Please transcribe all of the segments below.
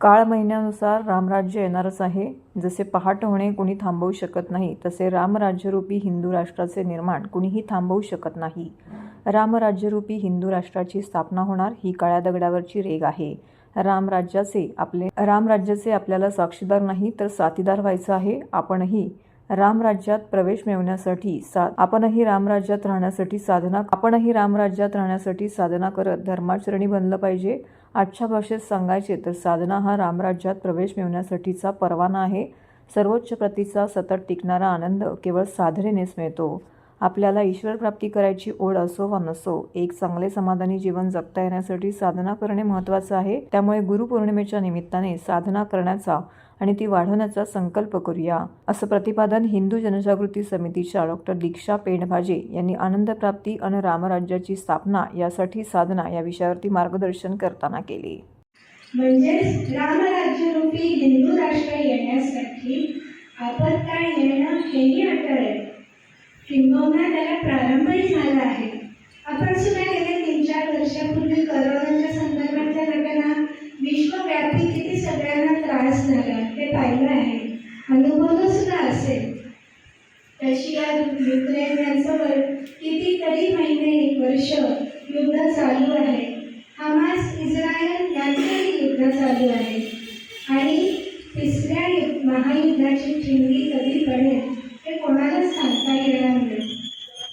काळ महिन्यानुसार रामराज्य येणारच आहे. जसे पहाट होणे कुणी थांबवू शकत नाही, तसे रामराज्यरूपी हिंदू राष्ट्राचे निर्माण कुणीही थांबवू शकत नाही. रामराज्यरूपी हिंदू राष्ट्राची स्थापना होणार ही काळ्या दगडावरची रेघ आहे. रामराज्याचे आपल्याला साक्षीदार नाही तर साथीदार व्हायचं आहे. आपणही रामराज्यात राहण्यासाठी साधना करत धर्माचरणी बनलं पाहिजे. आजच्या भाषेत सांगायचे तर साधना हा रामराज्यात प्रवेश मिळवण्यासाठीचा परवाना आहे. सर्वोच्च प्रतीचा सतत टिकणारा आनंद केवळ साधनेनेच मिळतो. आपल्याला ईश्वर प्राप्ती करायची ओढ असो वा नसो, एक चांगले समाधानी जीवन जगता येण्यासाठी साधना करणे महत्त्वाचं आहे. त्यामुळे गुरुपौर्णिमेच्या निमित्ताने साधना करण्याचा आणि ती वाढवण्याचा संकल्प करूया, असं प्रतिपादन हिंदू जनजागृती समितीच्या डॉ. दीक्षा पेंडभाजे यांनी आनंदप्राप्ती आणि रामराज्याची स्थापना यासाठी साधना या विषयावरती मार्गदर्शन करताना केले. म्हणजेच रामराज्यरूपी हिंदू राष्ट्र येण्यासाठी आपत्काळ येणं हेही अटळ आहे. किंबहुना त्याला प्रारंभही झाला आहे. आपण सुद्धा गेले 3-4 वर्षापूर्वी करोनाच्या संदर्भातल्या घटना विश्वव्यापी किती सगळ्यांना त्रास झाला ते पाहिलं आहे, अनुभवलं सुद्धा असेल. रशिया युक्रेन यांच्यावर कितीतरी महिने वर्ष युद्ध चालू आहे. हमास इस्रायल यांचंही युद्ध चालू आहे आणि तिसऱ्या महायुद्धाची ठिणगी कधी पडेल हे कोणालाच सांगता येणार नाही.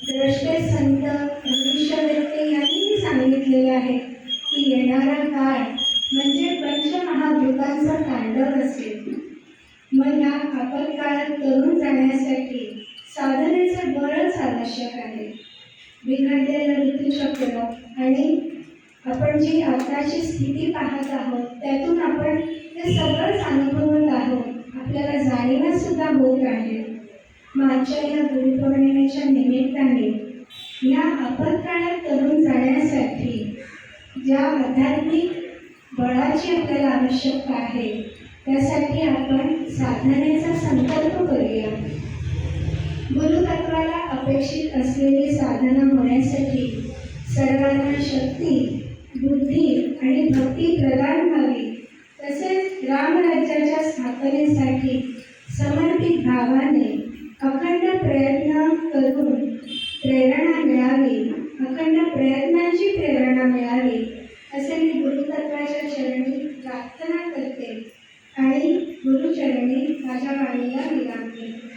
द्रष्टे संत भविष्यवेत्ते यांनीही सांगितलेले आहे की येणारा काळ म्हणजे पंचमहाभूतांचा तांडव असेल. मग या आपत्काळात तरुण जाण्यासाठी साधनेचे बळच आवश्यक आहे. बिघडलेलं ऋतुचक्र आणि आपण जी आताची स्थिती पाहत आहोत त्यातून आपण ते सगळंच अनुभवत आहोत. आपल्याला जाणीव सुद्धा होत आहे. मागच्या या गुरुपौर्णिमेच्या निमित्ताने या आपत्काळात तरुण जाण्यासाठी ज्या आध्यात्मिक बळाची आपल्याला आवश्यकता आहे त्यासाठी आपण साधनेचा संकल्प करूया. गुरुतत्वाला अपेक्षित असलेली साधना होण्यासाठी सर्वांना शक्ती, बुद्धी आणि भक्ती प्रदान व्हावी. तसेच रामराज्याच्या स्थापनेसाठी समर्पित भावाने अखंड प्रयत्न करून प्रयत्नांची प्रेरणा मिळावी असे मी गुरुतत्वाच्या चरणी प्रार्थना करते आणि गुरुचरणी माझ्या वाणीला विराम देते.